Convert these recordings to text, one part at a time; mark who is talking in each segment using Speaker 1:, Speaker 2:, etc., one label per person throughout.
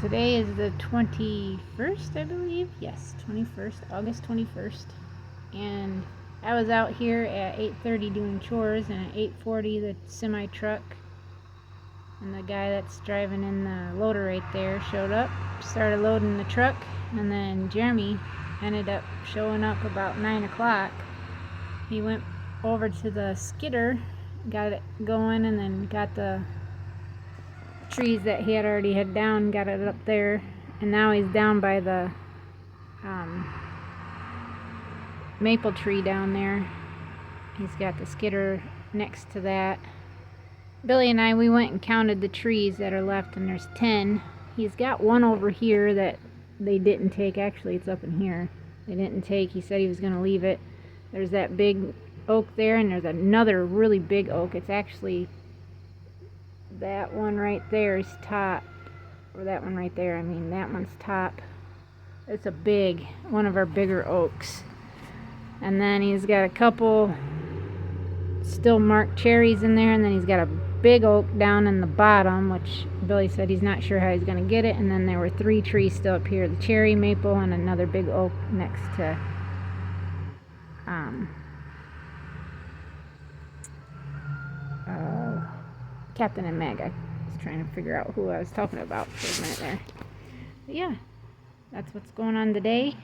Speaker 1: Today is the 21st, I believe. Yes, 21st, August 21st. And I was out here at 8:30 doing chores, and at 8:40 the semi truck and the guy that's driving in the loader right there showed up, started loading the truck, and then Jeremy ended up showing up about 9 o'clock. He went over to the skidder, got it going, and then got the trees that he had already had down, got it up there, and now he's down by the maple tree down there. He's got the skidder next to that. Billy and I, we went and counted the trees that are left, and there's 10. He's got one over here that they didn't take. Actually, it's up in here. They didn't take. He said he was going to leave it. There's that big oak there, and there's another really big oak. It's actually that one right there is top, or that one right there, I mean that one's top. It's a big, one of our bigger oaks. And then he's got a couple still marked cherries in there, and then he's got a big oak down in the bottom, which Billy said he's not sure how he's going to get it. And then there were 3 trees still up here, the cherry, maple, and another big oak next to Captain and Meg. I was trying to figure out who I was talking about for a minute there. But yeah, that's what's going on today.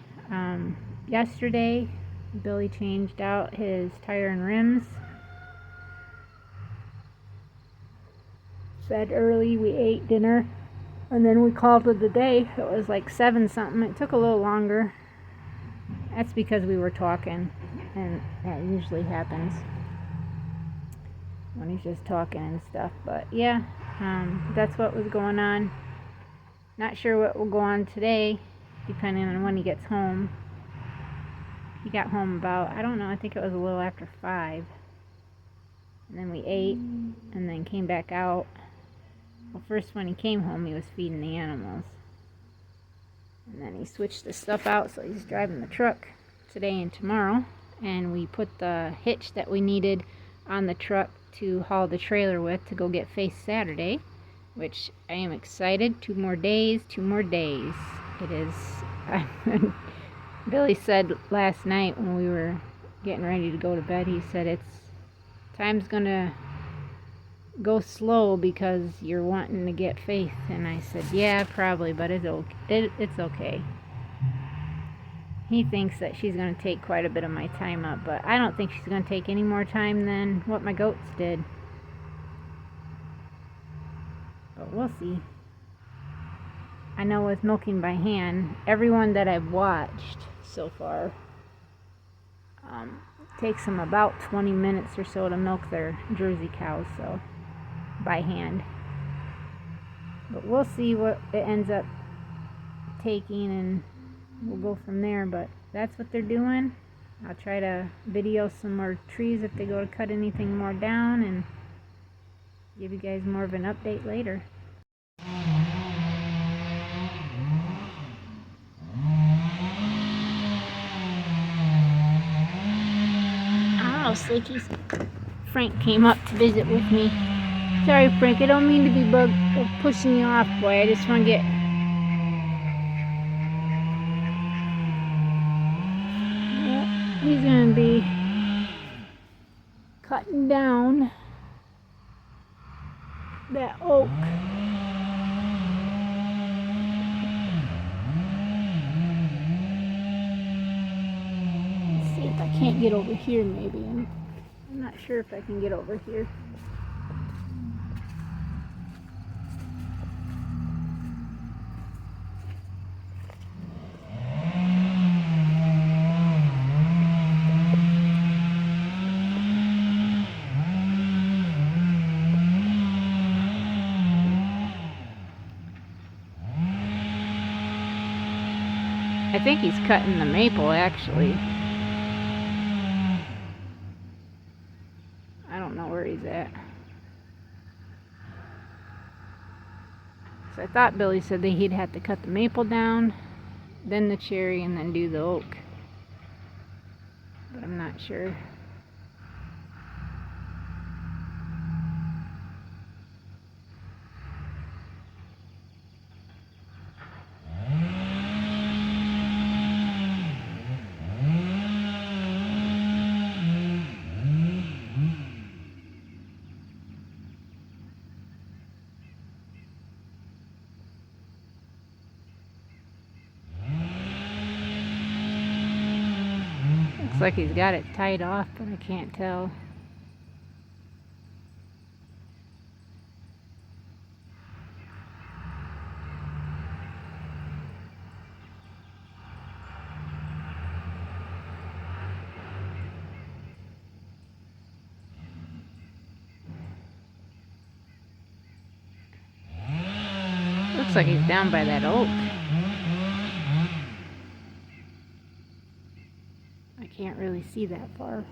Speaker 1: Yesterday, Billy changed out his tire and rims. Fed early, we ate dinner, and then we called it a day. It was like 7 something. It took a little longer. That's because we were talking, and that usually happens when he's just talking and stuff. But yeah, that's what was going on. Not sure what will go on today, depending on when he gets home. He got home about, I don't know, I think it was a little after 5. And then we ate, and then came back out. Well, first when he came home, he was feeding the animals. And then he switched the stuff out, so he's driving the truck today and tomorrow. And we put the hitch that we needed on the truck to haul the trailer with to go get Faith Saturday, which I am excited. 2 more days. It is. Billy said last night when we were getting ready to go to bed, he said time's gonna go slow because you're wanting to get Faith. And I said, yeah, probably, but it's okay. He thinks that she's going to take quite a bit of my time up, but I don't think she's going to take any more time than what my goats did. But we'll see. I know with milking by hand, everyone that I've watched so far takes them about 20 minutes or so to milk their Jersey cows, so by hand. But we'll see what it ends up taking, and we'll go from there. But that's what they're doing. I'll try to video some more trees if they go to cut anything more down, and give you guys more of an update later. Oh, Slickies. Frank came up to visit with me. Sorry, Frank, I don't mean to be pushing you off, boy. I just want to get... Yeah, he's going to be cutting down that oak. Let's see if I can't get over here, maybe. I'm not sure if I can get over here. I think he's cutting the maple, actually. I don't know where he's at. So I thought Billy said that he'd have to cut the maple down, then the cherry, and then do the oak. But I'm not sure. Looks like he's got it tied off, but I can't tell. Looks like he's down by that oak. I can't really see that far.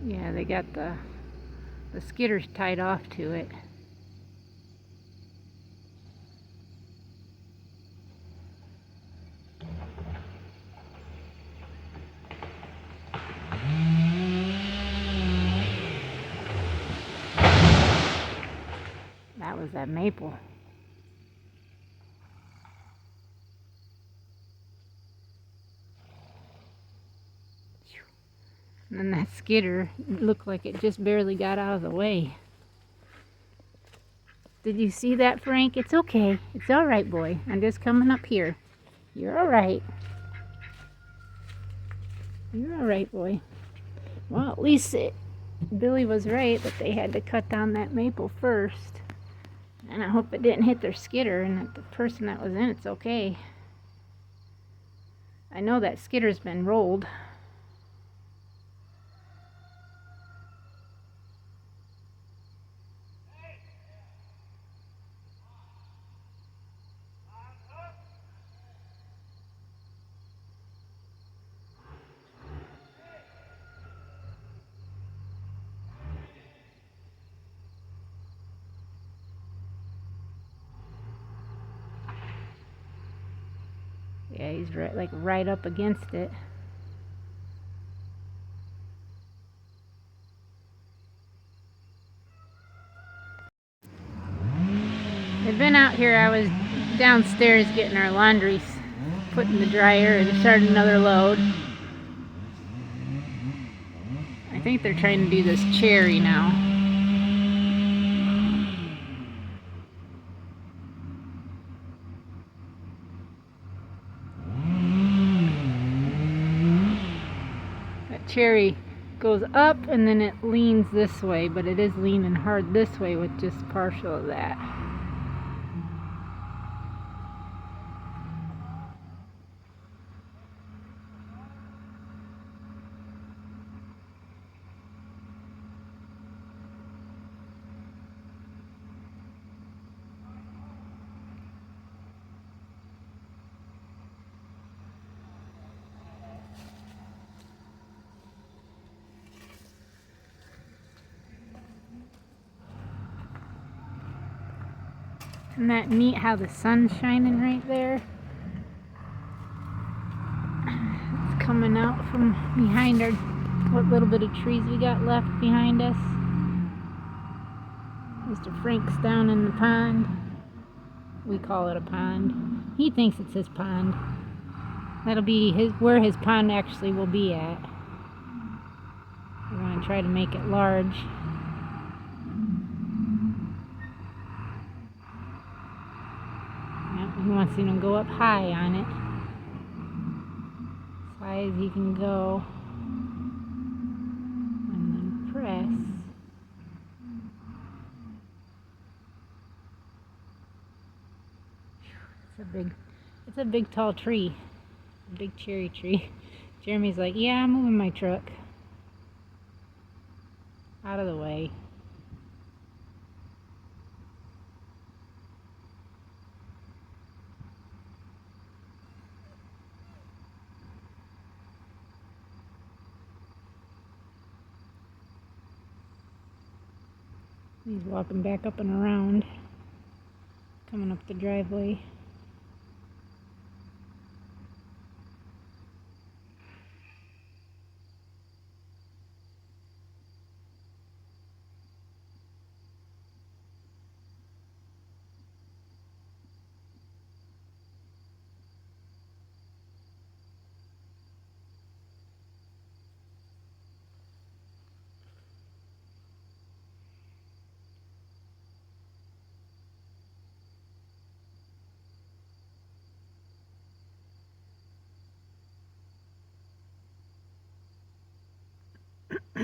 Speaker 1: Yeah, they got the skidders tied off to it. That was that maple. And then that skidder looked like it just barely got out of the way. Did you see that, Frank? It's okay. It's all right, boy. I'm just coming up here. You're all right. You're all right, boy. Well, at least Billy was right that they had to cut down that maple first. And I hope it didn't hit their skidder and that the person that was in it's okay. I know that skidder's been rolled. Yeah, he's right up against it. They've been out here. I was downstairs getting our laundry put in the dryer and started another load. I think they're trying to do this cherry now. That cherry goes up and then it leans this way, but it is leaning hard this way with just partial of that. Isn't that neat how the sun's shining right there? It's coming out from behind our, what little bit of trees we got left behind us. Mr. Frank's down in the pond. We call it a pond. He thinks it's his pond. That'll be where his pond actually will be at. We're going to try to make it large. He wants him to go up high on it. As high as he can go. And then press. It's a big tall tree. A big cherry tree. Jeremy's like, yeah, I'm moving my truck out of the way. He's walking back up and around, coming up the driveway. I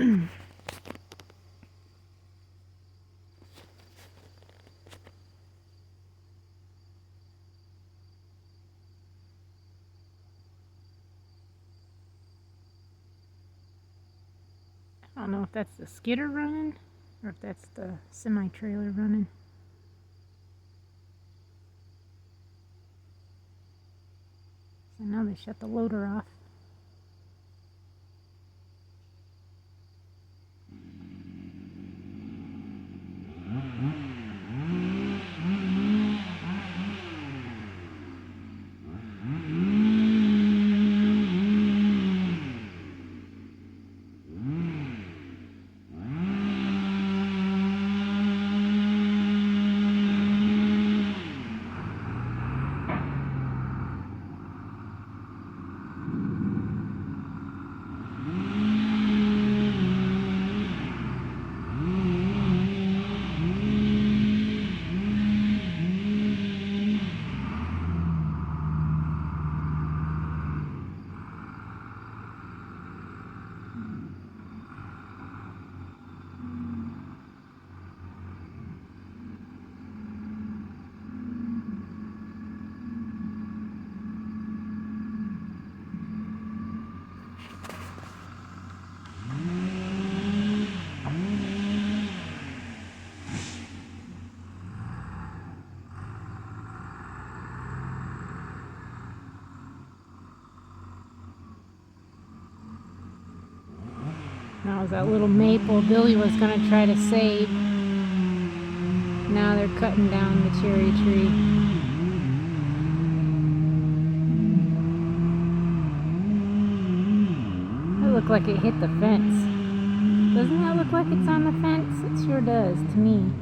Speaker 1: don't know if that's the skidder running or if that's the semi-trailer running. So now they shut the loader off. That was that little maple Billy was going to try to save. Now they're cutting down the cherry tree. It looked like it hit the fence. Doesn't that look like it's on the fence? It sure does to me.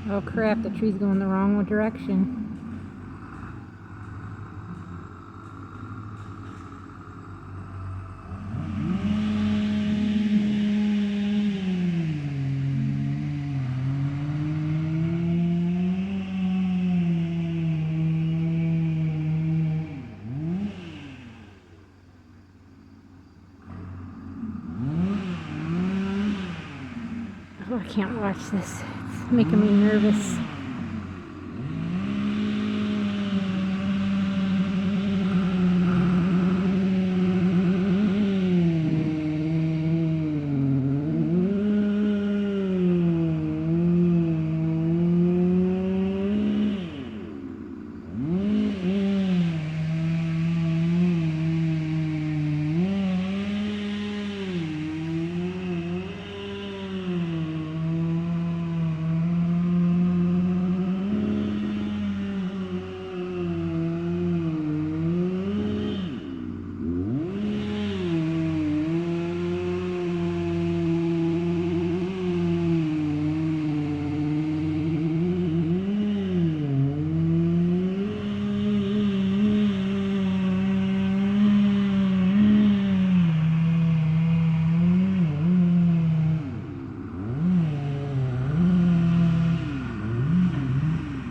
Speaker 1: Oh crap, the tree's going the wrong direction. Oh, I can't watch this. It's making me nervous.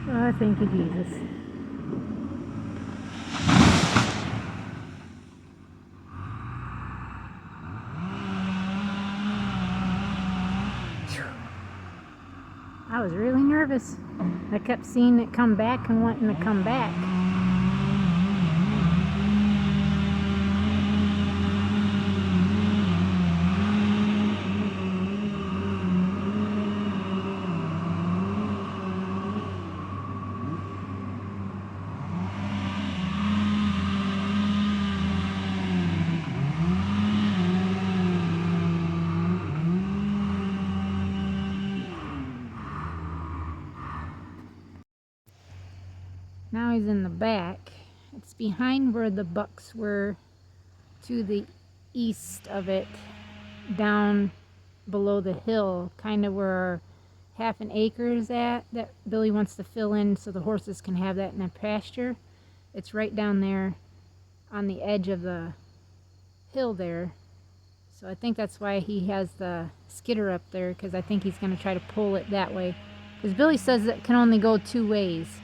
Speaker 1: Oh, thank you, Jesus. I was really nervous. I kept seeing it come back and wanting to come back. Now he's in the back. It's behind where the bucks were, to the east of it, down below the hill, kind of where our half an acre is at, that Billy wants to fill in so the horses can have that in a pasture. It's right down there on the edge of the hill there. So I think that's why he has the skidder up there, because I think he's going to try to pull it that way. Because Billy says it can only go 2 ways.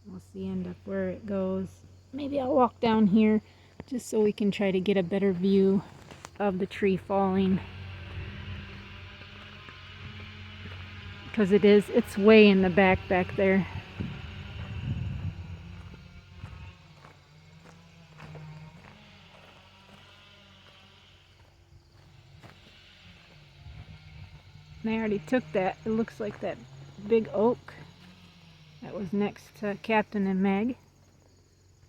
Speaker 1: We'll see end up where it goes. Maybe I'll walk down here just so we can try to get a better view of the tree falling. Because it's way in the back there. And they already took that. It looks like that big oak that was next to Captain and Meg.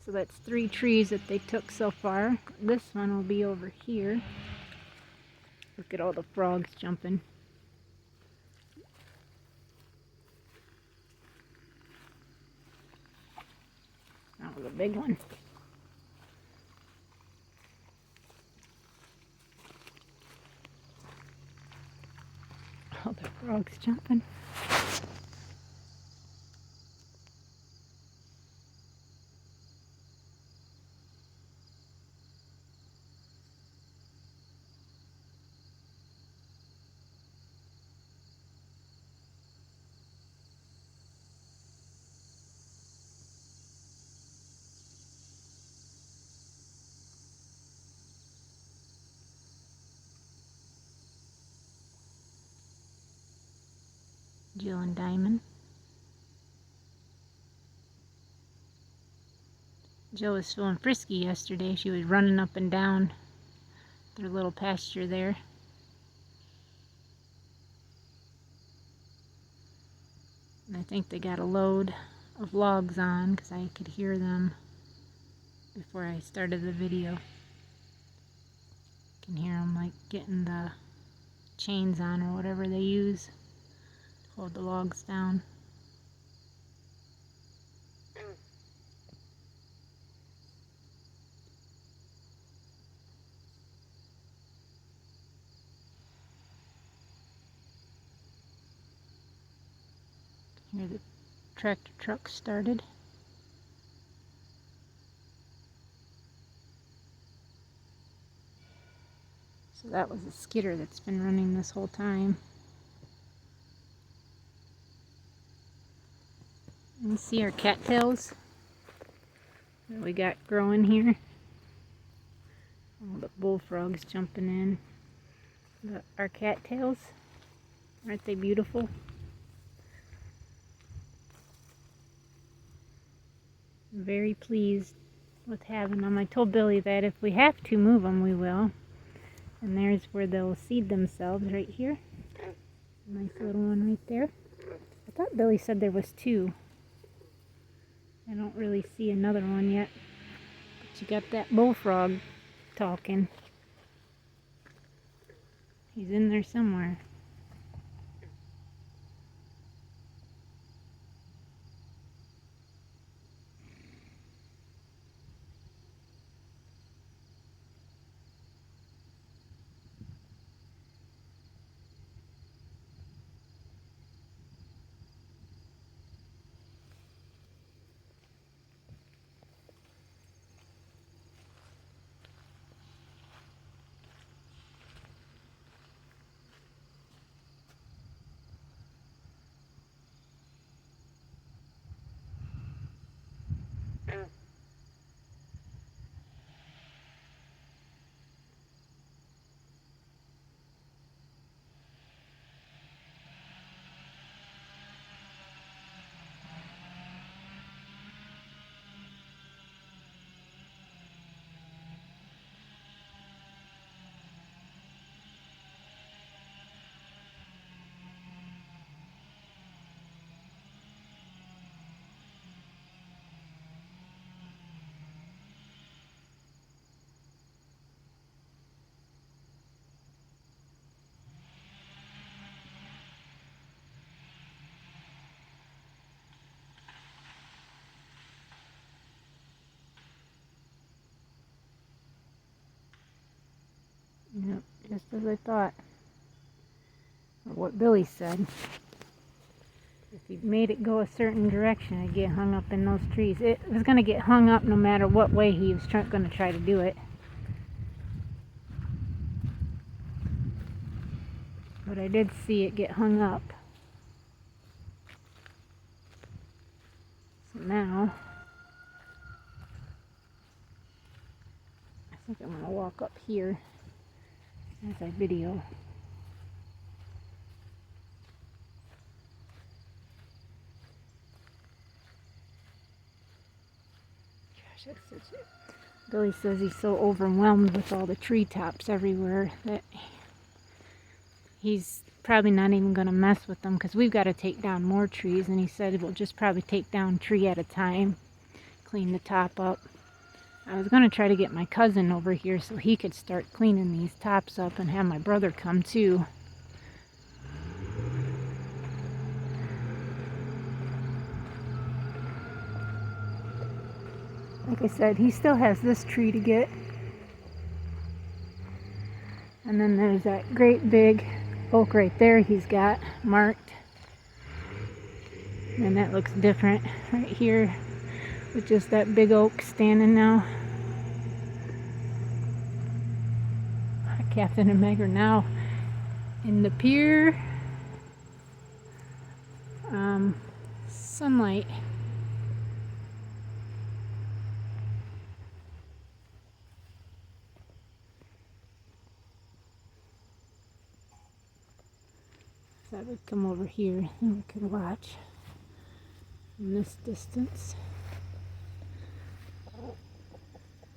Speaker 1: So that's 3 trees that they took so far. This one will be over here. Look at all the frogs jumping. That was a big one. All the frogs jumping. Jill and Diamond. Jill was feeling frisky yesterday. She was running up and down their little pasture there. And I think they got a load of logs on because I could hear them before I started the video. You can hear them like getting the chains on or whatever they use to hold the logs down. Here the tractor truck started. So that was a skidder that's been running this whole time. And you see our cattails that we got growing here. All the bullfrogs jumping in. Our cattails, aren't they beautiful? I'm very pleased with having them. I told Billy that if we have to move them, we will. And there's where they'll seed themselves, right here. Nice little one right there. I thought Billy said there was 2. I don't really see another one yet. But you got that bullfrog talking. He's in there somewhere. just as I thought. Or what Billy said. If he made it go a certain direction, it'd get hung up in those trees. It was going to get hung up no matter what way he was going to try to do it. But I did see it get hung up. So now, I think I'm going to walk up here as I video. Gosh, that's such a... Billy says he's so overwhelmed with all the treetops everywhere that he's probably not even going to mess with them, because we've got to take down more trees, and he said we'll just probably take down tree at a time, clean the top up. I was going to try to get my cousin over here so he could start cleaning these tops up and have my brother come too. Like I said, he still has this tree to get. And then there's that great big oak right there he's got marked. And that looks different right here with just that big oak standing now. Captain and Meg are now in the pier. Sunlight. So I would come over here and we could watch from this distance.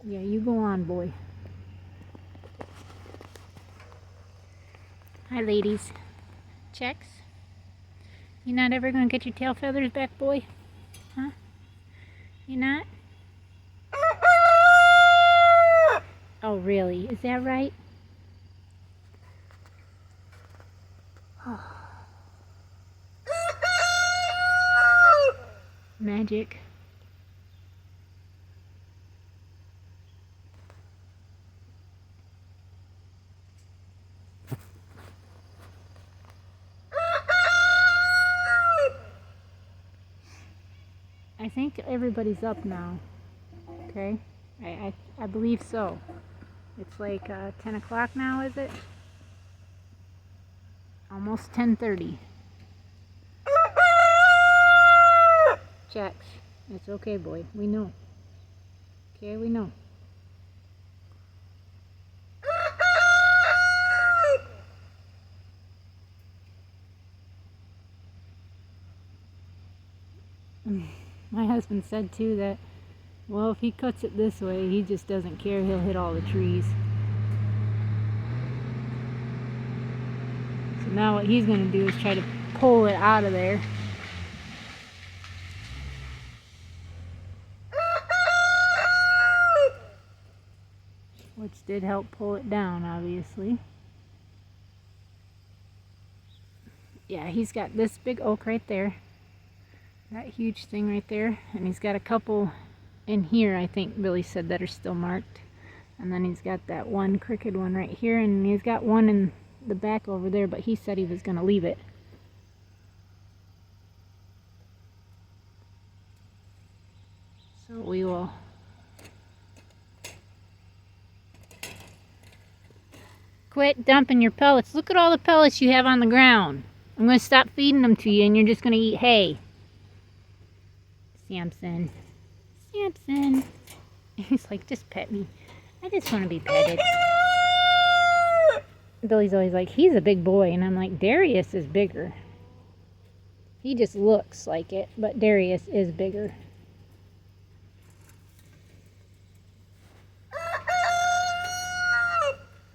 Speaker 1: Yeah, you go on, boy. Hi, ladies. Checks? You not ever gonna get your tail feathers back, boy? Huh? You not? Oh, really? Is that right? Magic. I think everybody's up now. Okay? I believe so. It's like 10 o'clock now, is it? Almost 10:30. Checks. It's okay, boy. We know. Okay, we know. My husband said too that, well, if he cuts it this way, he just doesn't care. He'll hit all the trees. So now what he's going to do is try to pull it out of there. Which did help pull it down, obviously. Yeah, he's got this big oak right there. That huge thing right there. And he's got a couple in here, I think Billy said, that are still marked. And then he's got that one crooked one right here. And he's got one in the back over there, but he said he was going to leave it. So we will... Quit dumping your pellets. Look at all the pellets you have on the ground. I'm going to stop feeding them to you and you're just going to eat hay. Samson. Samson. He's like, just pet me. I just want to be petted. Billy's always like, he's a big boy. And I'm like, Darius is bigger. He just looks like it, but Darius is bigger.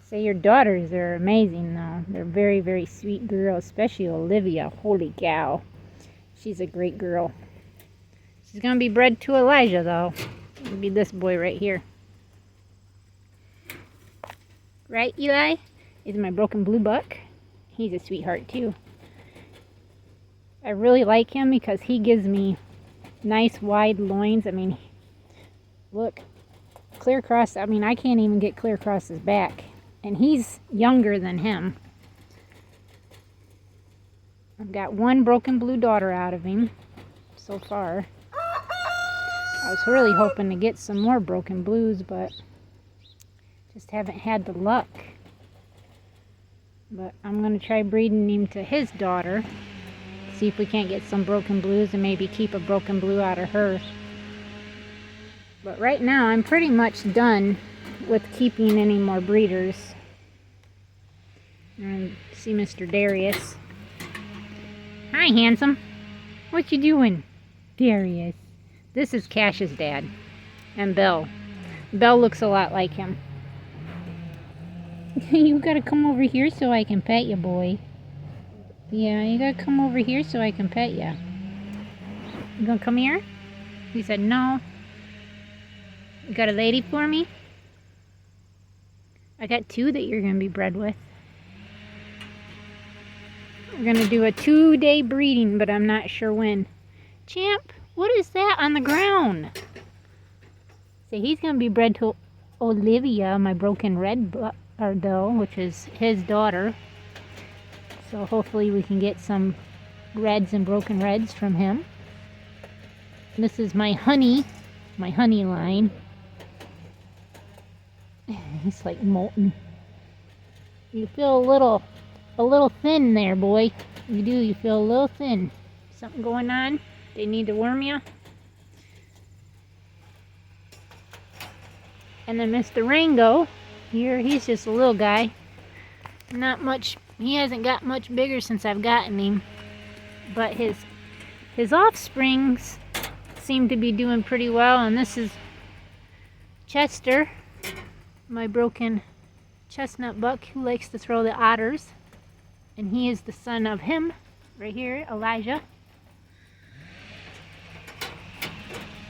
Speaker 1: Say your daughters are amazing though. They're very, very sweet girls, especially Olivia. Holy cow. She's a great girl. She's going to be bred to Elijah though. It'll be this boy right here. Right, Eli? Is my broken blue buck. He's a sweetheart too. I really like him because he gives me nice wide loins. I mean, look, clear across. I mean, I can't even get clear across his back. and he's younger than him. I've got one broken blue daughter out of him so far. I was really hoping to get some more broken blues, but just haven't had the luck. But I'm going to try breeding him to his daughter. See if we can't get some broken blues and maybe keep a broken blue out of her. But right now I'm pretty much done with keeping any more breeders. And see Mr. Darius. Hi, handsome. What you doing? Darius. This is Cash's dad. And Belle. Belle looks a lot like him. You gotta come over here so I can pet you, boy. Yeah, you gotta come over here so I can pet you. You gonna come here? He said no. You got a lady for me? I got two that you're gonna be bred with. We're gonna do a 2-day breeding, but I'm not sure when. Champ, what is that on the ground? So he's gonna be bred to Olivia, my broken red doe, which is his daughter. So hopefully we can get some reds and broken reds from him. This is my honey line. He's like molten. You feel a little thin there, boy. You do, you feel a little thin. Something going on? They need to worm you? And then Mr. Rango, here, he's just a little guy. Not much, he hasn't got much bigger since I've gotten him. But his offsprings seem to be doing pretty well. And this is Chester, my broken chestnut buck who likes to throw the otters. And he is the son of him, right here, Elijah.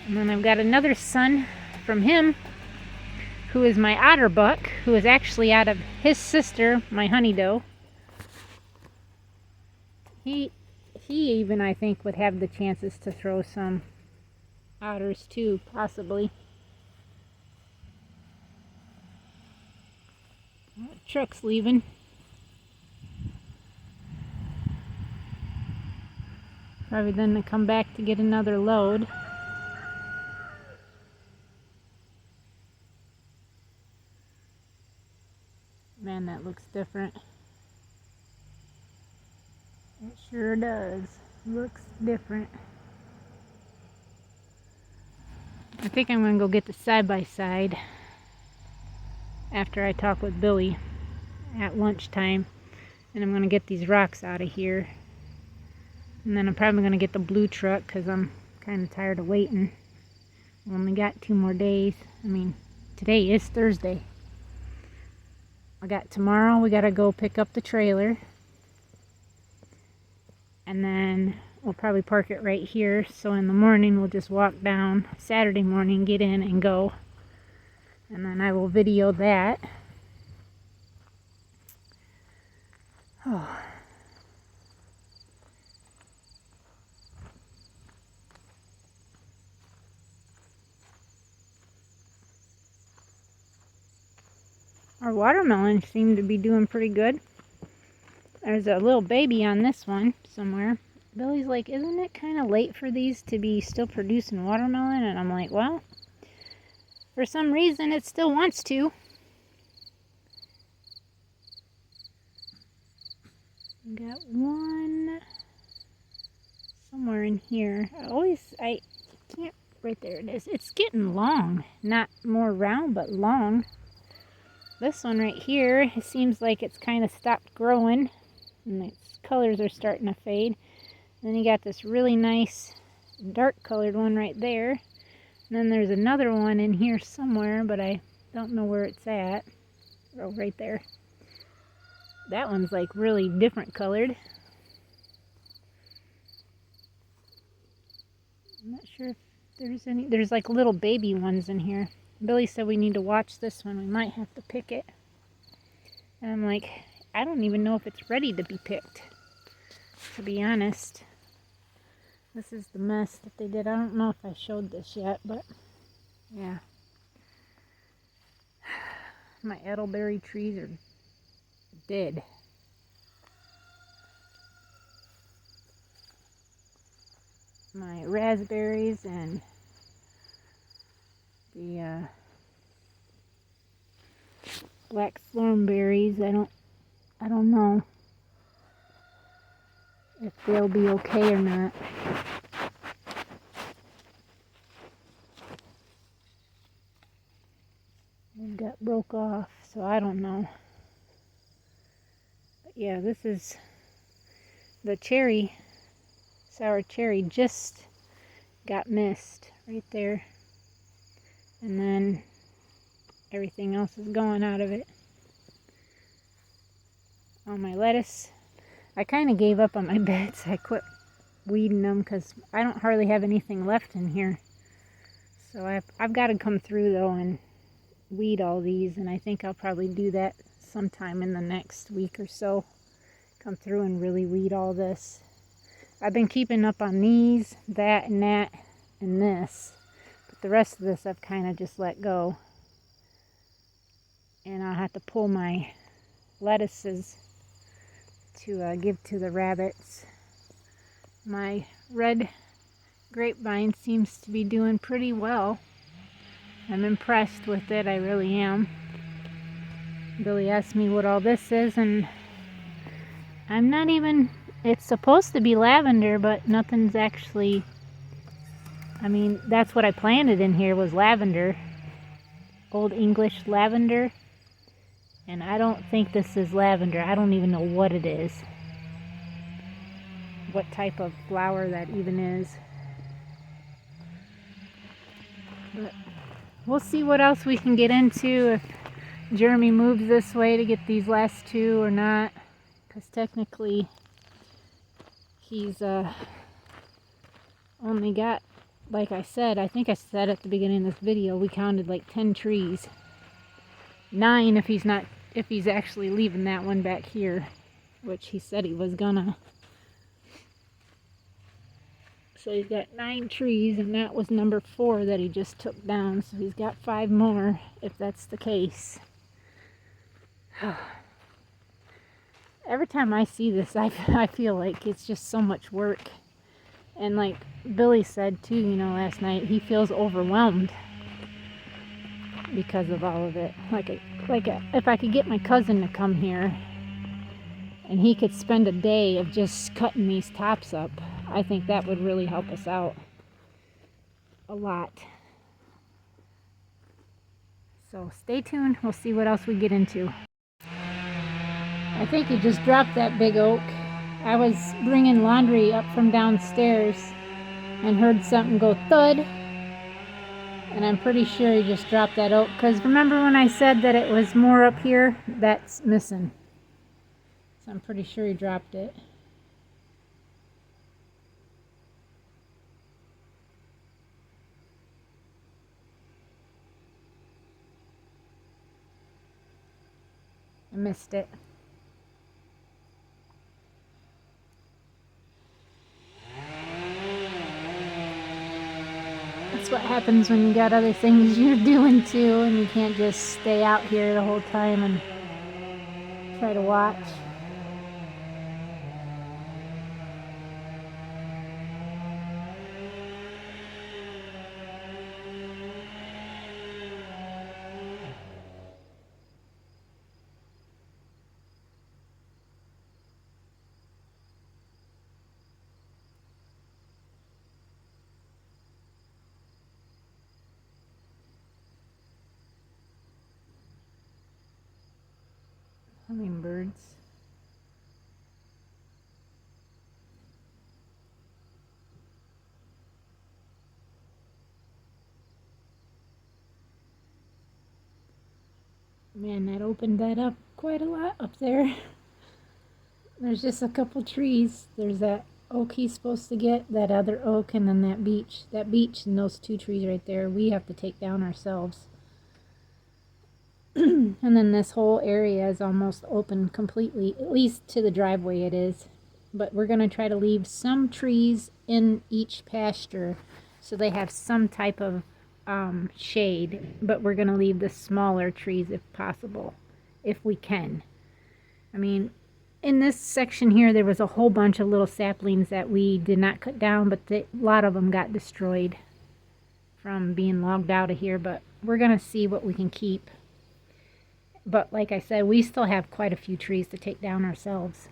Speaker 1: And then I've got another son from him, who is my otter buck, who is actually out of his sister, my honey doe. He even, I think, would have the chances to throw some otters too, possibly. Truck's leaving. Probably then to come back to get another load. Man, that looks different. It sure does. Looks different. I think I'm going to go get the side-by-side after I talk with Billy at lunchtime. And I'm going to get these rocks out of here. And then I'm probably going to get the blue truck because I'm kind of tired of waiting. We only got 2 more days. I mean, today is Thursday. I got tomorrow, we got to go pick up the trailer. And then we'll probably park it right here. So in the morning, we'll just walk down Saturday morning, get in and go. And then I will video that. Oh. Our watermelons seem to be doing pretty good. There's a little baby on this one somewhere. Billy's like, isn't it kind of late for these to be still producing watermelon? And I'm like, well, for some reason it still wants to. Got one somewhere in here. I can't, right there it is. It's getting long. Not more round, but long. This one right here, it seems like it's kind of stopped growing and its colors are starting to fade. And then you got this really nice dark colored one right there. And then there's another one in here somewhere, but I don't know where it's at. Oh, right there. That one's like really different colored. I'm not sure if there's any. There's like little baby ones in here. Billy said we need to watch this one. We might have to pick it. And I'm like, I don't even know if it's ready to be picked, to be honest. This is the mess that they did. I don't know if I showed this yet, but yeah. My elderberry trees are did. My raspberries and the black thornberries, I don't know if they'll be okay or not. It got broke off, so I don't know. But yeah, this is the cherry, sour cherry just got missed right there. And then everything else is going out of it. On my lettuce, I kind of gave up on my beds. I quit weeding them because I don't hardly have anything left in here. So I've got to come through though and weed all these, and I think I'll probably do that sometime in the next week or so. Come through and really weed all this. I've been keeping up on these, that, and this, but the rest of this I've kind of just let go. And I'll have to pull my lettuces to give to the rabbits. My red grapevine seems to be doing pretty well. I'm impressed with it, I really am. Billy asked me what all this is, and I'm not even, it's supposed to be lavender, but nothing's actually, I mean, that's what I planted in here was lavender. Old English lavender. And I don't think this is lavender. I don't even know what it is. What type of flower that even is. But we'll see what else we can get into if Jeremy moves this way to get these last two or not. Because technically he's only got, like I said, I think I said at the beginning of this video, we counted like 10 trees. 9 if he's actually leaving that one back here, which he said he was gonna. So he's got 9 trees, and that was number 4 that he just took down. So he's got 5 more if that's the case. Every time I see this, I feel like it's just so much work. And like Billy said too, you know, last night, he feels overwhelmed because of all of it. If I could get my cousin to come here and he could spend a day of just cutting these tops up, I think that would really help us out a lot. So stay tuned, we'll see what else we get into. I think he just dropped that big oak. I was bringing laundry up from downstairs and heard something go thud. And I'm pretty sure he just dropped that oak. Because remember when I said that it was more up here? That's missing. So I'm pretty sure he dropped it. I missed it. That's what happens when you got other things you're doing too, and you can't just stay out here the whole time and try to watch. Hummingbirds. Man, that opened that up quite a lot up there. There's just a couple trees. There's that oak he's supposed to get, that other oak, and then that beech. That beech and those 2 trees right there, we have to take down ourselves. And then this whole area is almost open completely, at least to the driveway it is. But we're going to try to leave some trees in each pasture so they have some type of shade. But we're going to leave the smaller trees if possible, if we can. I mean, in this section here, there was a whole bunch of little saplings that we did not cut down, but a lot of them got destroyed from being logged out of here. But we're going to see what we can keep. But like I said, we still have quite a few trees to take down ourselves.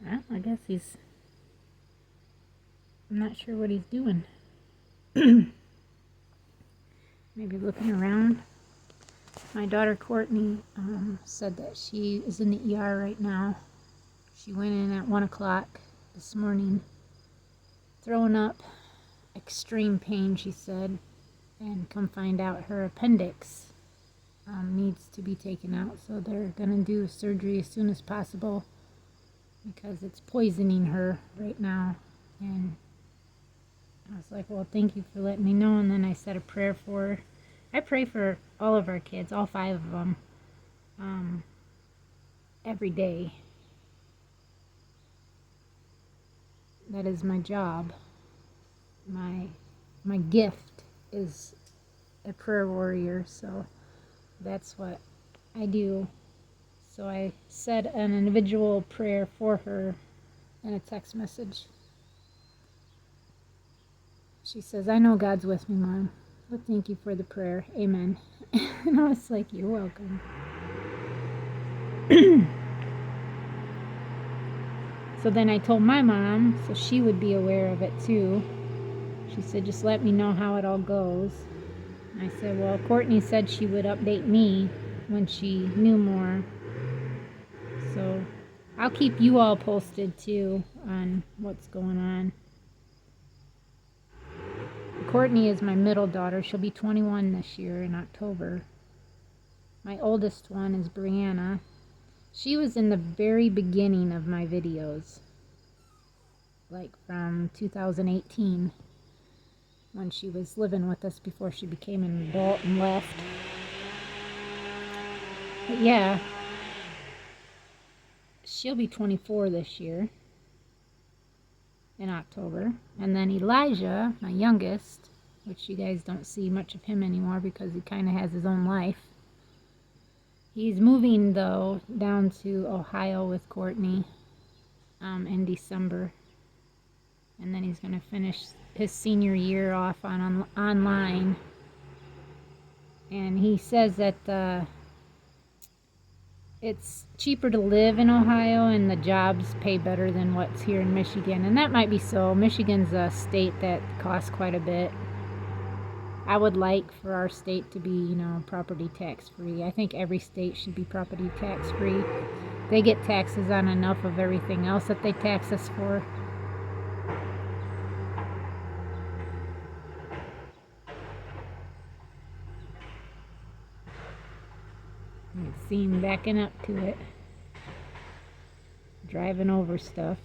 Speaker 1: Well, I guess I'm not sure what he's doing. Maybe looking around. My daughter Courtney said that she is in the ER right now. She went in at 1 o'clock this morning, throwing up, extreme pain, she said, and come find out her appendix needs to be taken out. So they're going to do surgery as soon as possible because it's poisoning her right now. And I was like, well, thank you for letting me know. And then I said a prayer for her. I pray for all of our kids, all 5 of them, every day. That is my job. My gift is a prayer warrior, so that's what I do. So I said an individual prayer for her in a text message. She says, I know God's with me, Mom, but thank you for the prayer. Amen. And I was like, you're welcome. So then I told my mom, so she would be aware of it too. She said, just let me know how it all goes. And I said, well, Courtney said she would update me when she knew more. So I'll keep you all posted too on what's going on. Courtney is my middle daughter. She'll be 21 this year in October. My oldest one is Brianna. She was in the very beginning of my videos, like from 2018, when she was living with us before she became an adult and left. But yeah, she'll be 24 this year in October. And then Elijah, my youngest, which you guys don't see much of him anymore because he kind of has his own life. He's moving, though, down to Ohio with Courtney in December. And then he's going to finish his senior year off on online. And he says that it's cheaper to live in Ohio and the jobs pay better than what's here in Michigan. And that might be so. Michigan's a state that costs quite a bit. I would like for our state to be, property tax free. I think every state should be property tax free. They get taxes on enough of everything else that they tax us for. I see him backing up to it, driving over stuff.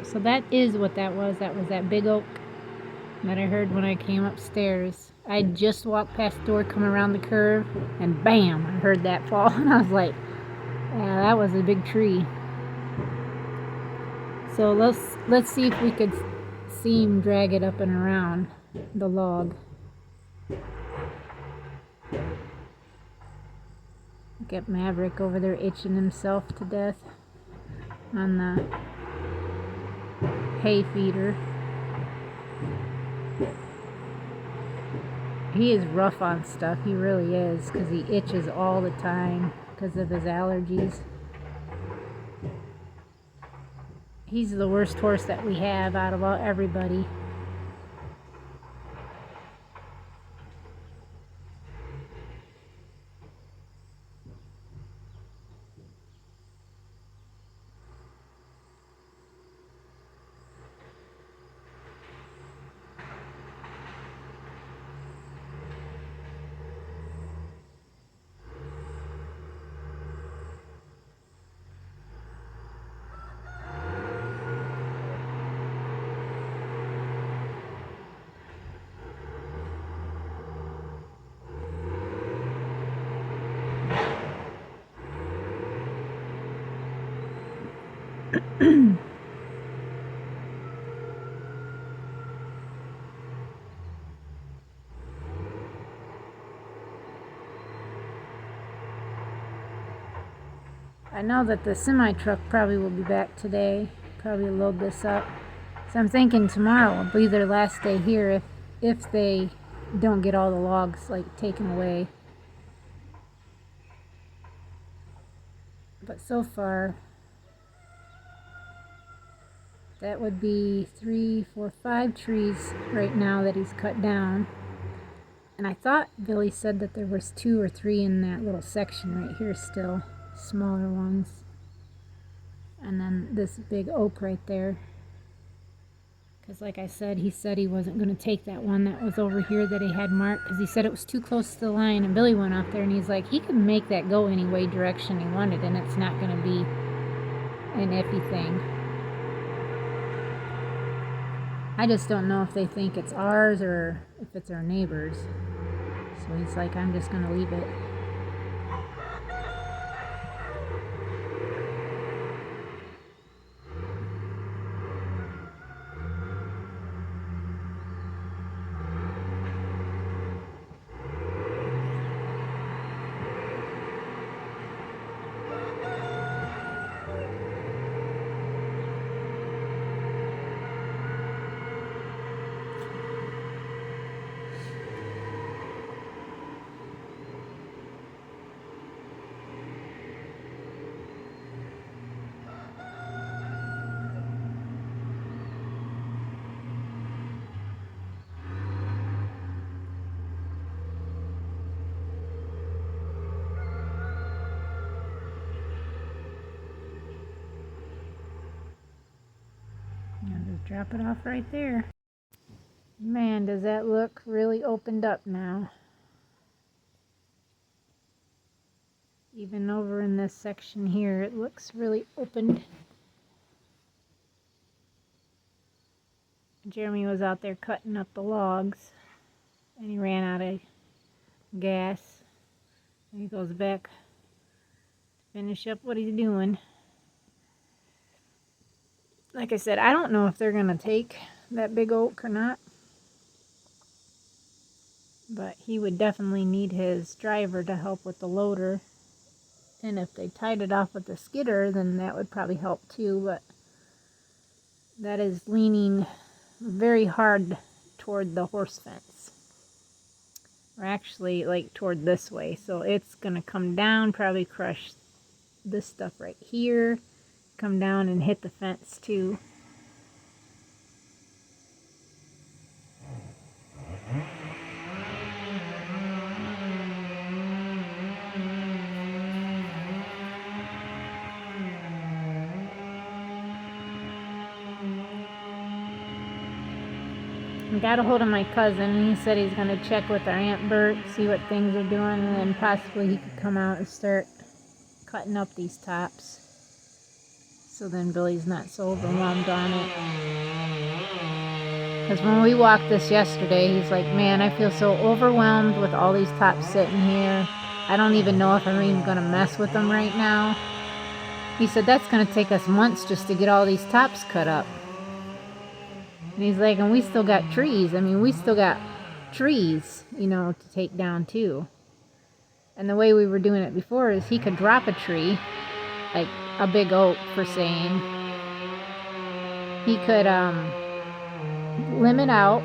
Speaker 1: So that is what that was. That was that big oak that I heard when I came upstairs. I just walked past the door, come around the curve, and bam, I heard that fall. And I was like, yeah, that was a big tree. So let's see if we could see him drag it up and around the log. Look at Maverick over there itching himself to death on the hay feeder. He is rough on stuff. He really is, because he itches all the time because of his allergies. He's the worst horse that we have out of everybody. I know that the semi-truck probably will be back today. Probably load this up. So I'm thinking tomorrow will be their last day here if they don't get all the logs like taken away. But so far, that would be 3, 4, 5 trees right now that he's cut down. And I thought Billy said that there was 2 or 3 in that little section right here still, smaller ones. And then this big oak right there. Because like I said, he said he wasn't going to take that one that was over here that he had marked, because he said it was too close to the line. And Billy went up there and he's like, he can make that go any way direction he wanted, and it's not going to be an iffy thing. I just don't know if they think it's ours or if it's our neighbor's. So he's like, I'm just going to leave it. I'll just drop it off right there. Man, does that look really opened up now. Even over in this section here, it looks really opened. Jeremy was out there cutting up the logs, and he ran out of gas. And he goes back to finish up what he's doing. Like I said, I don't know if they're going to take that big oak or not. But he would definitely need his driver to help with the loader. And if they tied it off with the skidder, then that would probably help too. But that is leaning very hard toward the horse fence. Or actually, like, toward this way. So it's going to come down, probably crush this stuff right here. Come down and hit the fence too. I got a hold of my cousin, and he said he's going to check with our Aunt Bert, see what things are doing, and then possibly he could come out and start cutting up these tops. So then Billy's not so overwhelmed on it. Because when we walked this yesterday, he's like, man, I feel so overwhelmed with all these tops sitting here. I don't even know if I'm even going to mess with them right now. He said, that's going to take us months just to get all these tops cut up. And he's like, and we still got trees. I mean, we still got trees, you know, to take down too. And the way we were doing it before is he could drop a tree, like a big oak for saying. He could limb it out,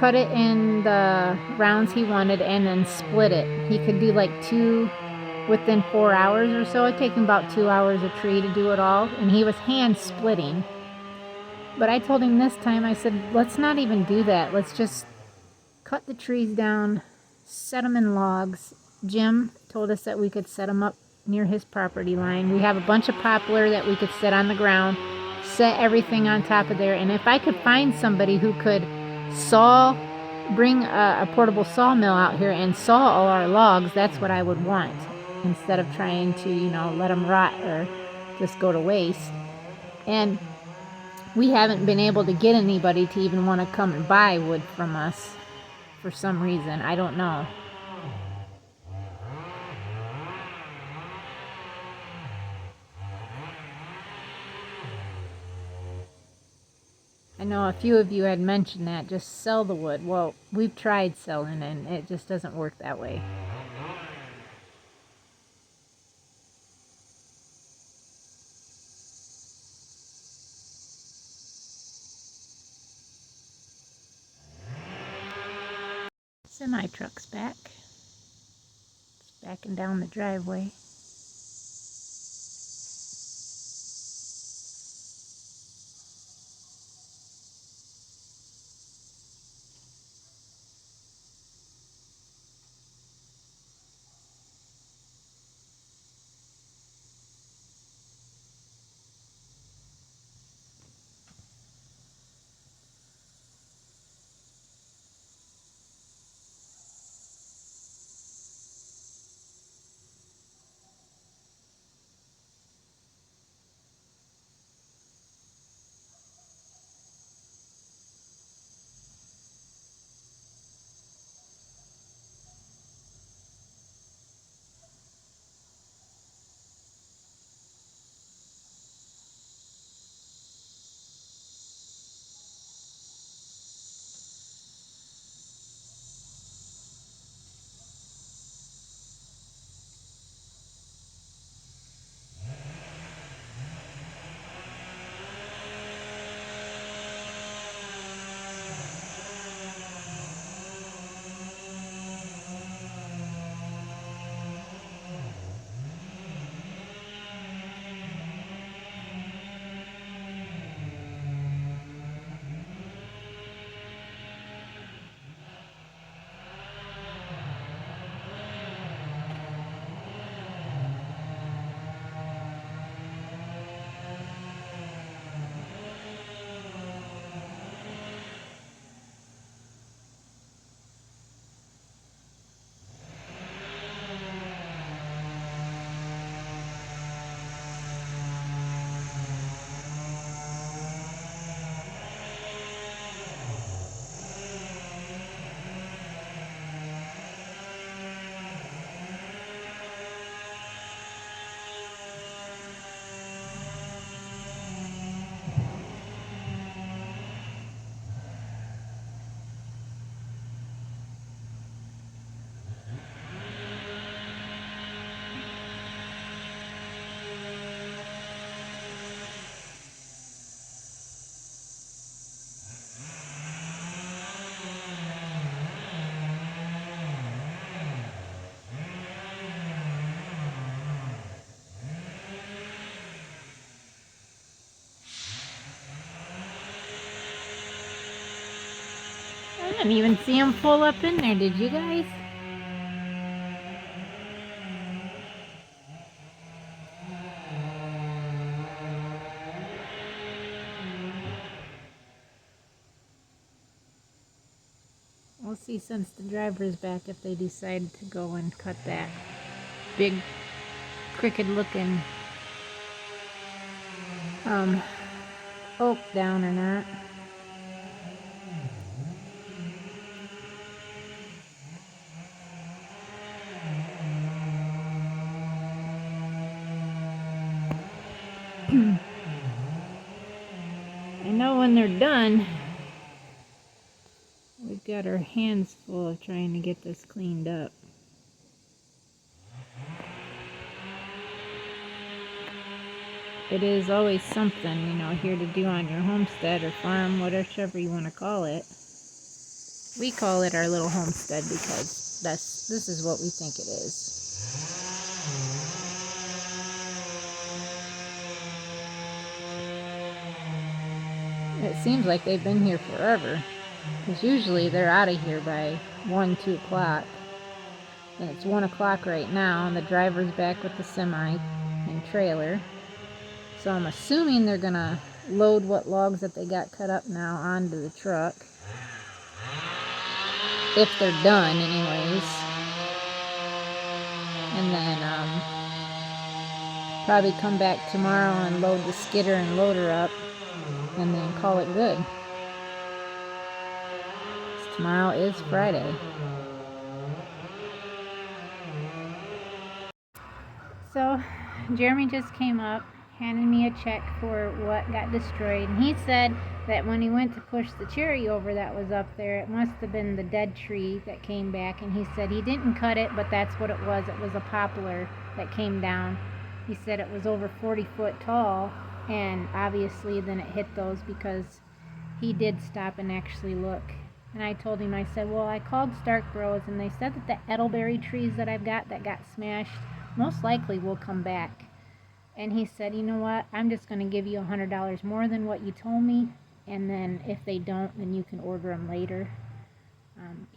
Speaker 1: cut it in the rounds he wanted and then split it. He could do like 2 within 4 hours or so. It'd take him about 2 hours a tree to do it all, and he was hand splitting. But I told him this time, I said, let's not even do that. Let's just cut the trees down, set them in logs. Jim told us that we could set them up near his property line. We have a bunch of poplar that we could set on the ground, set everything on top of there. And if I could find somebody who could bring a portable sawmill out here and saw all our logs, that's what I would want, instead of trying to, let them rot or just go to waste. And we haven't been able to get anybody to even want to come and buy wood from us for some reason. I don't know. I know a few of you had mentioned that, just sell the wood. Well, we've tried selling and it just doesn't work that way. Semi-truck's back. It's backing down the driveway. I didn't even see him pull up in there, did you guys? We'll see since the driver's back if they decide to go and cut that big crooked looking oak down or not. I know when they're done, we've got our hands full of trying to get this cleaned up. It is always something, here to do on your homestead or farm, whatever you want to call it. We call it our little homestead because this is what we think it is. It seems like they've been here forever. Because usually they're out of here by 1, 2 o'clock. And it's 1 o'clock right now, and the driver's back with the semi and trailer. So I'm assuming they're gonna load what logs that they got cut up now onto the truck. If they're done, anyways. And then probably come back tomorrow and load the skidder and loader up, and then call it good. Tomorrow is Friday. So Jeremy just came up, handed me a check for what got destroyed, and he said that when he went to push the cherry over that was up there, it must have been the dead tree that came back, and he said he didn't cut it, but that's what it was. It was a poplar that came down. He said it was over 40 foot tall, and obviously then it hit those because he did stop and actually look. And I told him, I said, well, I called Stark Bros, and they said that the Edelberry trees that I've got that got smashed most likely will come back. And he said, you know what, I'm just going to give you $100 more than what you told me, and then if they don't, then you can order them later.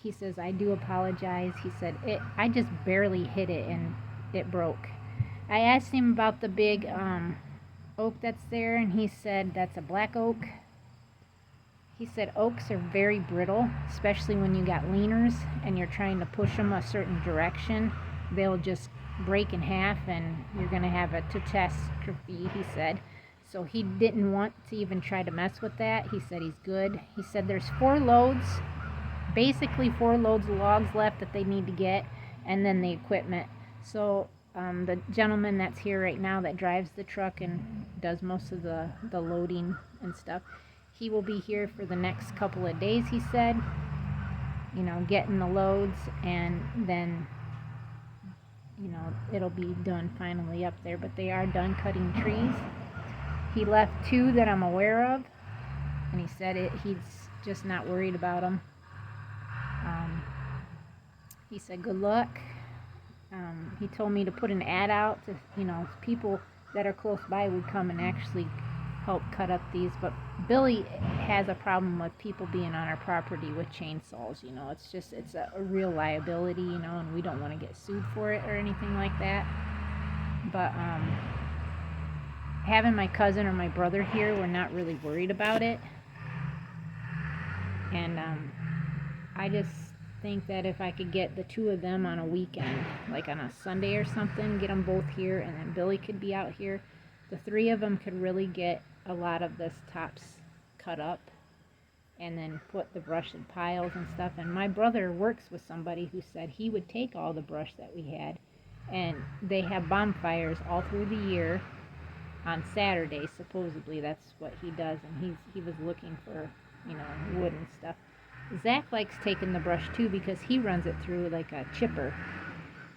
Speaker 1: He says, I do apologize. He said, I just barely hit it and it broke. I asked him about the big oak that's there, and he said that's a black oak. He said oaks are very brittle, especially when you got leaners and you're trying to push them a certain direction. They'll just break in half and you're going to have a catastrophe, he said. So he didn't want to even try to mess with that. He said he's good. He said there's 4 loads, basically 4 loads of logs left that they need to get, and then the equipment. So the gentleman that's here right now that drives the truck and does most of the loading and stuff, he will be here for the next couple of days, he said, you know, getting the loads, and then, you know, it'll be done finally up there. But they are done cutting trees. He left 2 that I'm aware of, and he said he's just not worried about them. He said good luck. He told me to put an ad out to, you know, people that are close by would come and actually help cut up these. But Billy has a problem with people being on our property with chainsaws. You know, it's a real liability, you know, and we don't want to get sued for it or anything like that. But having my cousin or my brother here, we're not really worried about it. And I just think that if I could get the 2 of them on a weekend, like on a Sunday or something, get them both here, and then Billy could be out here, the 3 of them could really get a lot of this tops cut up and then put the brush in piles and stuff. And my brother works with somebody who said he would take all the brush that we had, and they have bonfires all through the year on Saturdays, supposedly. That's what he does, and he was looking for, you know, wood and stuff. Zach likes taking the brush too because he runs it through like a chipper,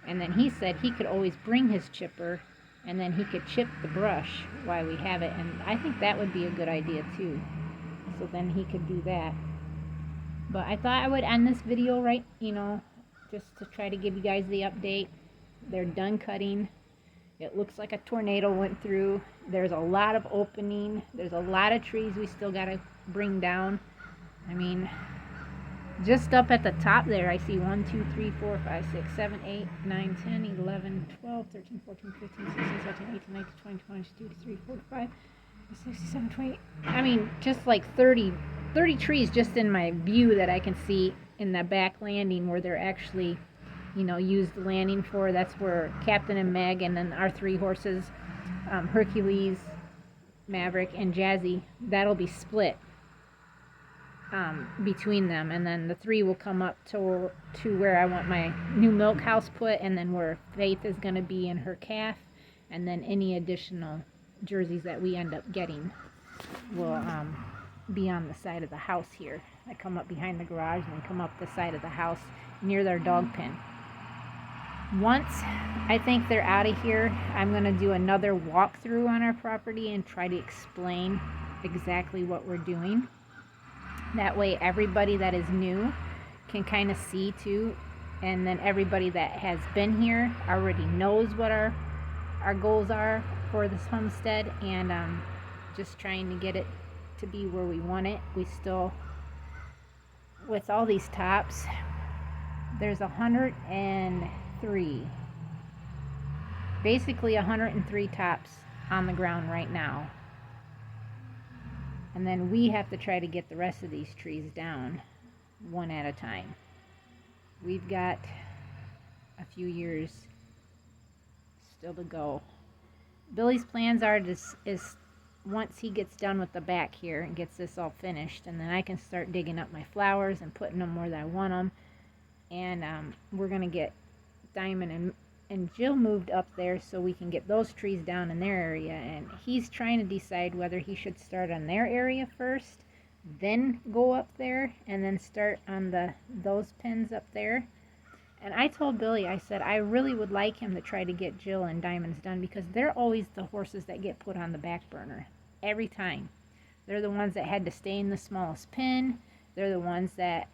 Speaker 1: and then he said he could always bring his chipper and then he could chip the brush while we have it, and I think that would be a good idea too. So then he could do that. But I thought I would end this video right, you know, just to try to give you guys the update. They're done cutting. It looks like a tornado went through. There's a lot of opening. There's a lot of trees we still got to bring down. I mean, just up at the top there, I see 1, 2, 3, 4, 5, 6, 7, 8, 9, 10, 11, 12, 13, 14, 15, 16, 17, 18, 19, 20, 22, 23, 45, 67, 20. I mean, just like 30 trees just in my view that I can see in the back landing where they're actually, you know, used the landing for. That's where Captain and Meg and then our 3 horses, Hercules, Maverick, and Jazzy, that'll be split between them, and then the 3 will come up to where I want my new milk house put, and then where Faith is going to be in her calf, and then any additional jerseys that we end up getting will be on the side of the house here. I come up behind the garage and come up the side of the house near their dog pen. Once I think they're out of here, I'm going to do another walkthrough on our property and try to explain exactly what we're doing. That way everybody that is new can kind of see too. And then everybody that has been here already knows what our goals are for this homestead, and just trying to get it to be where we want it. We still, with all these tops, there's 103, basically 103 tops on the ground right now. And then we have to try to get the rest of these trees down one at a time. We've got a few years still to go. Billy's plans are is once he gets done with the back here and gets this all finished, and then I can start digging up my flowers and putting them where I want them. And we're going to get Diamond and Jill moved up there so we can get those trees down in their area. And he's trying to decide whether he should start on their area first, then go up there, and then start on those pins up there. And I told Billy, I said, I really would like him to try to get Jill and Diamonds done, because they're always the horses that get put on the back burner. Every time. They're the ones that had to stay in the smallest pen. They're the ones that,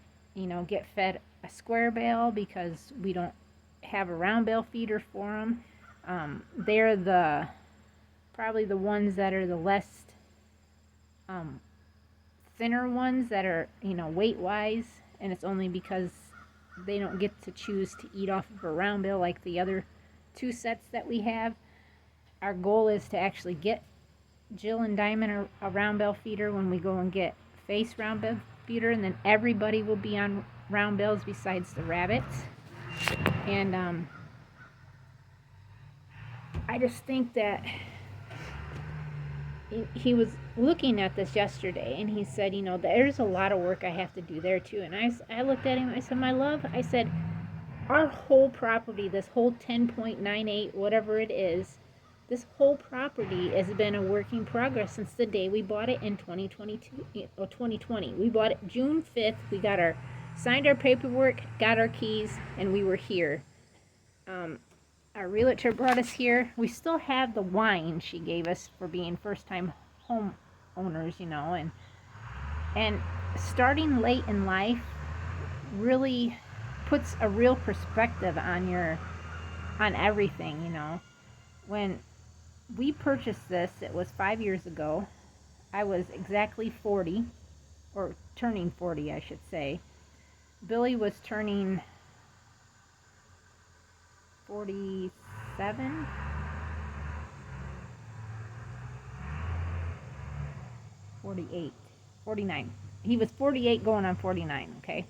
Speaker 1: get fed a square bale because we don't have a round bale feeder for them. They're probably the ones that are the less thinner ones that are, weight-wise, and it's only because they don't get to choose to eat off of a round bale like the other two sets that we have. Our goal is to actually get Jill and Diamond a round bale feeder when we go and get Face round bale feeder, and then everybody will be on round bales besides the rabbits. And I just think that he was looking at this yesterday, and he said, there's a lot of work I have to do there too. And I looked at him, I said, my love, I said, our whole property, this whole 10.98, whatever it is, this whole property has been a work in progress since the day we bought it in 2020. We bought it June 5th. We signed our paperwork, got our keys, and we were here. Our realtor brought us here. We still have the wine she gave us for being first-time home owners, and starting late in life really puts a real perspective on everything. When we purchased this, it was 5 years ago. I was exactly 40, or turning 40, I should say. Billy was turning 47? 48. 49. He was 48 going on 49, okay?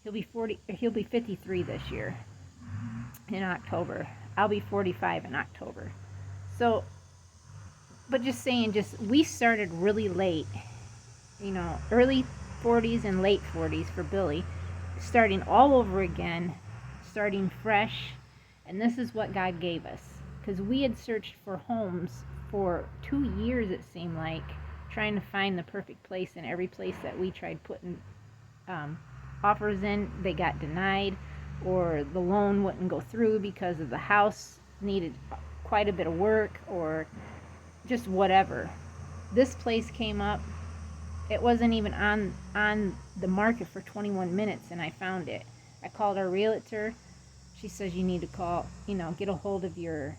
Speaker 1: He'll be 53 this year in October. I'll be 45 in October. So, but just saying, we started really late, early 40s and late 40s for Billy, starting all over again, starting fresh. And this is what God gave us, because we had searched for homes for 2 years, it seemed like, trying to find the perfect place. And every place that we tried putting offers in, they got denied, or the loan wouldn't go through because of the house needed quite a bit of work, or just whatever. This place came up. It wasn't even on the market for 21 minutes, and I found it. I called our realtor. She says you need to call, get a hold of your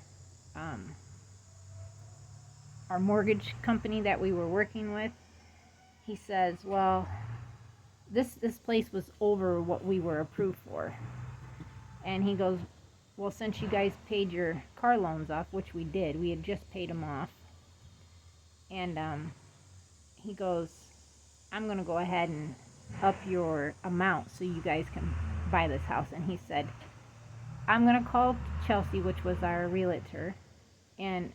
Speaker 1: our mortgage company that we were working with. He says, well, this place was over what we were approved for. And he goes, well, since you guys paid your car loans off, which we did, we had just paid them off. And he goes, I'm going to go ahead and up your amount so you guys can buy this house. And he said, I'm going to call Chelsea, which was our realtor, and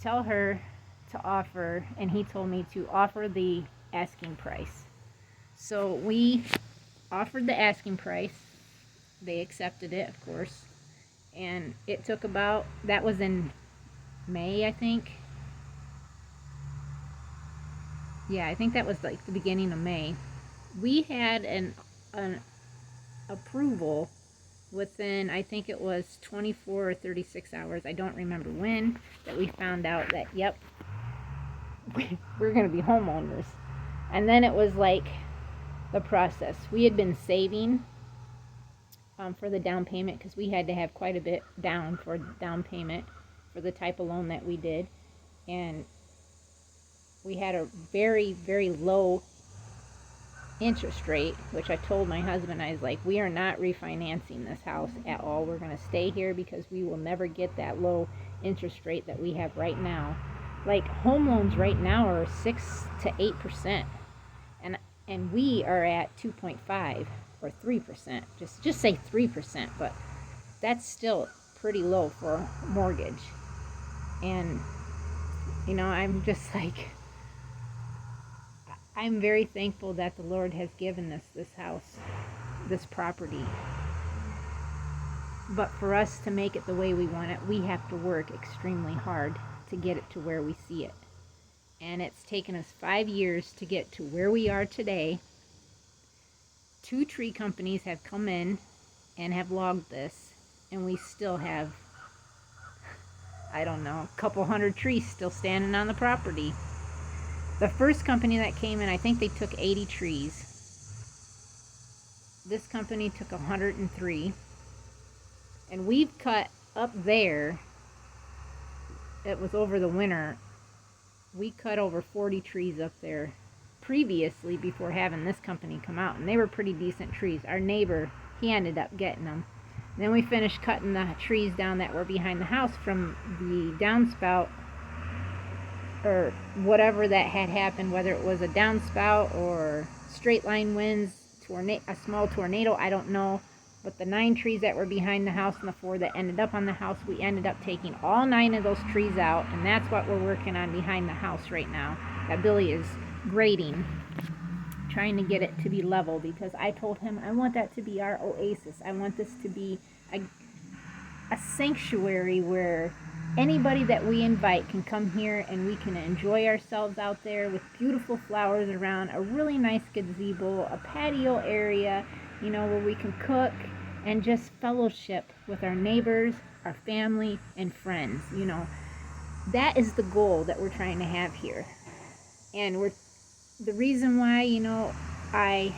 Speaker 1: tell her to offer, and he told me to offer the asking price. So we offered the asking price. They accepted it, of course. And it took that was in May, I think. Yeah, I think that was like the beginning of May. We had an approval within, I think it was 24 or 36 hours. I don't remember when, that we found out that, yep, we're going to be homeowners. And then it was like the process. We had been saving for the down payment because we had to have quite a bit down for down payment for the type of loan that we did. And we had a very, very low interest rate, which I told my husband, I was like, we are not refinancing this house at all. We're going to stay here because we will never get that low interest rate that we have right now. Like, home loans right now are 6 to 8%, and we are at 2.5 or 3%. Just say 3%, but that's still pretty low for a mortgage. And I'm just like, I'm very thankful that the Lord has given us this house, this property. But for us to make it the way we want it, we have to work extremely hard to get it to where we see it. And it's taken us 5 years to get to where we are today. 2 tree companies have come in and have logged this, and we still have, I don't know, a couple hundred trees still standing on the property. The first company that came in, I think they took 80 trees. This company took 103. And we've cut up there, it was over the winter, we cut over 40 trees up there previously before having this company come out. And they were pretty decent trees. Our neighbor, he ended up getting them. And then we finished cutting the trees down that were behind the house from the downspout, or whatever that had happened, whether it was a downspout or straight line winds, a small tornado, I don't know. But the 9 trees that were behind the house and the 4 that ended up on the house, we ended up taking all 9 of those trees out, and that's what we're working on behind the house right now. That Billy is grading, trying to get it to be level, because I told him I want that to be our oasis. I want this to be a sanctuary where anybody that we invite can come here and we can enjoy ourselves out there with beautiful flowers around, a really nice gazebo, a patio area, where we can cook and just fellowship with our neighbors, our family, and friends. That is the goal that we're trying to have here. And the reason why, I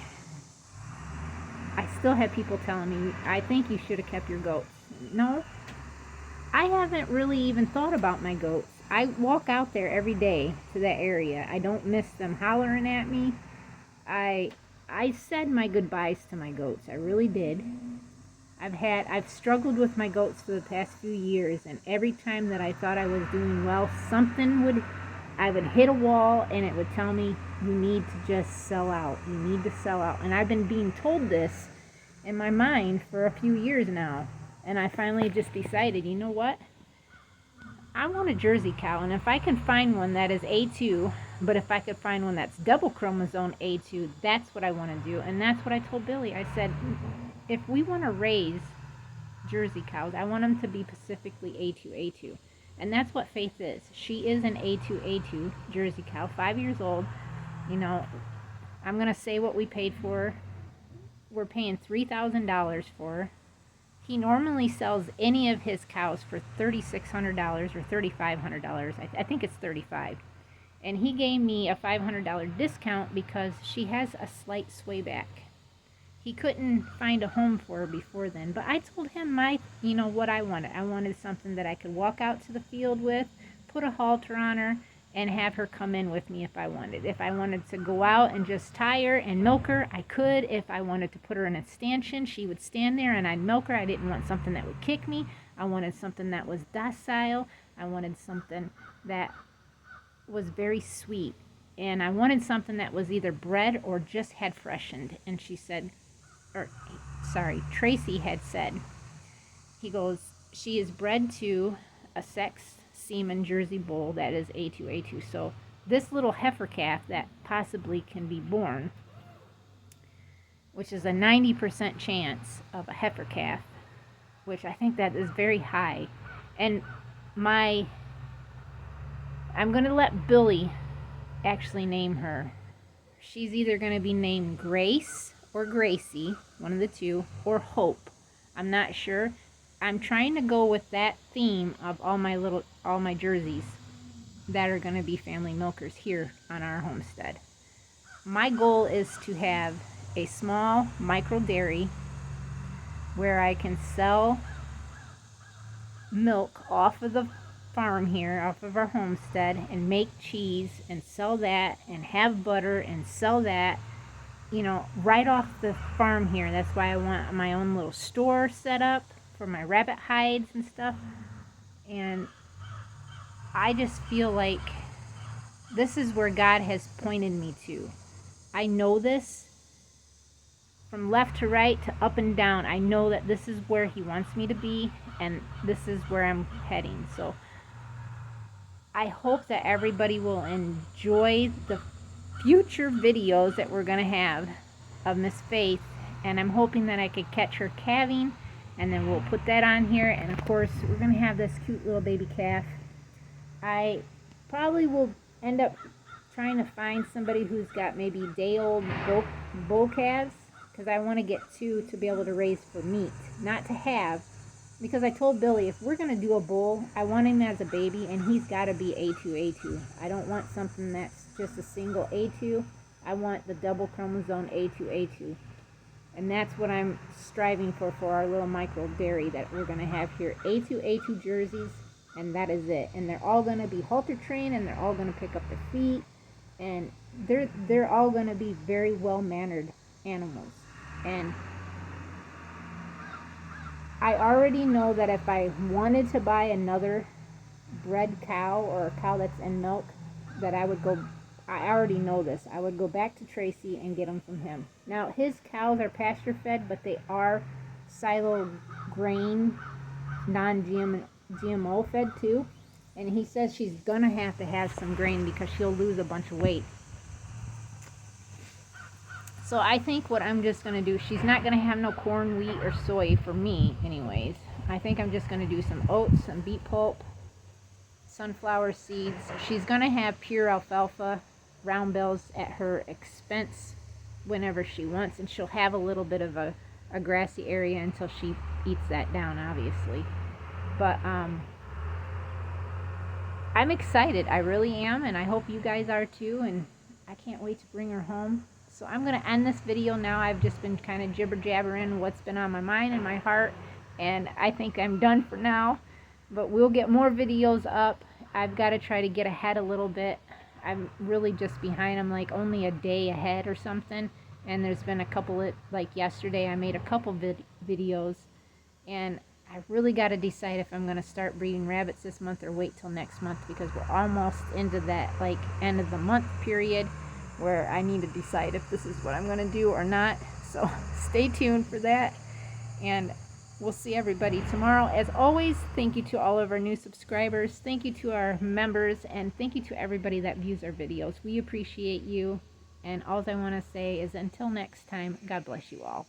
Speaker 1: still have people telling me, I think you should have kept your goats. No, I haven't really even thought about my goats. I walk out there every day to that area. I don't miss them hollering at me. I said my goodbyes to my goats. I really did. I've struggled with my goats for the past few years, and every time that I thought I was doing well, I would hit a wall and it would tell me, you need to just sell out. You need to sell out. And I've been being told this in my mind for a few years now. And I finally just decided, you know what? I want a Jersey cow, and if I can find one that is A2, but if I could find one that's double chromosome A2, that's what I want to do. And that's what I told Billy. I said, if we want to raise Jersey cows, I want them to be specifically A2. And that's what Faith is. She is an A2 Jersey cow, 5 years old. I'm going to say what we paid for her. We're paying $3,000 for her. He normally sells any of his cows for $3,600 or $3,500. I think it's $35. And he gave me a $500 discount because she has a slight sway back. He couldn't find a home for her before then. But I told him what I wanted. I wanted something that I could walk out to the field with, put a halter on her, and have her come in with me if I wanted. If I wanted to go out and just tie her and milk her, I could. If I wanted to put her in a stanchion, she would stand there and I'd milk her. I didn't want something that would kick me. I wanted something that was docile. I wanted something that was very sweet. And I wanted something that was either bred or just had freshened. And Tracy had said, he goes, she is bred to a sex semen Jersey bull that is A2. So this little heifer calf that possibly can be born, which is a 90% chance of a heifer calf, which I think that is very high. And I'm going to let Billy actually name her. She's either going to be named Grace or Gracie, one of the two, or Hope. I'm not sure. I'm trying to go with that theme of all my jerseys that are going to be family milkers here on our homestead. My goal is to have a small micro dairy where I can sell milk off of the farm here, off of our homestead, and make cheese and sell that and have butter and sell that, you know, right off the farm here. That's why I want my own little store set up for my rabbit hides and stuff. And I just feel like this is where God has pointed me to. I know this from left to right to up and down. I know that this is where He wants me to be, and this is where I'm heading. So I hope that everybody will enjoy the future videos that we're going to have of Miss Faith, and I'm hoping that I could catch her calving, and then we'll put that on here. And of course, we're going to have this cute little baby calf. I probably will end up trying to find somebody who's got maybe day-old bull calves, because I want to get 2 to be able to raise for meat, not to have. Because I told Billy, if we're going to do a bull, I want him as a baby, and he's got to be A2. I don't want something that's just a single A2. I want the double chromosome A2. And that's what I'm striving for our little micro dairy that we're going to have here. A2 jerseys, and that is it. And they're all going to be halter trained, and they're all going to pick up their feet. And they're all going to be very well-mannered animals. And I already know that if I wanted to buy another bred cow or a cow that's in milk, that I would go, I already know this, I would go back to Tracy and get them from him. Now, his cows are pasture fed, but they are silo grain, non-GMO fed too. And he says she's gonna have to have some grain because she'll lose a bunch of weight. So I think what I'm just going to do, she's not going to have no corn, wheat, or soy for me anyways. I think I'm just going to do some oats, some beet pulp, sunflower seeds. She's going to have pure alfalfa, round bells at her expense whenever she wants. And she'll have a little bit of a grassy area until she eats that down, obviously. But I'm excited. I really am. And I hope you guys are too. And I can't wait to bring her home. So I'm going to end this video now. I've just been kind of jibber-jabbering what's been on my mind and my heart. And I think I'm done for now. But we'll get more videos up. I've got to try to get ahead a little bit. I'm really just behind. I'm like only a day ahead or something. And there's been a couple, like yesterday I made a couple videos. And I really got to decide if I'm going to start breeding rabbits this month or wait till next month. Because we're almost into that like end of the month period, where I need to decide if this is what I'm going to do or not. So stay tuned for that, and we'll see everybody tomorrow. As always, thank you to all of our new subscribers, thank you to our members, and thank you to everybody that views our videos. We appreciate you, and all I want to say is until next time, God bless you all.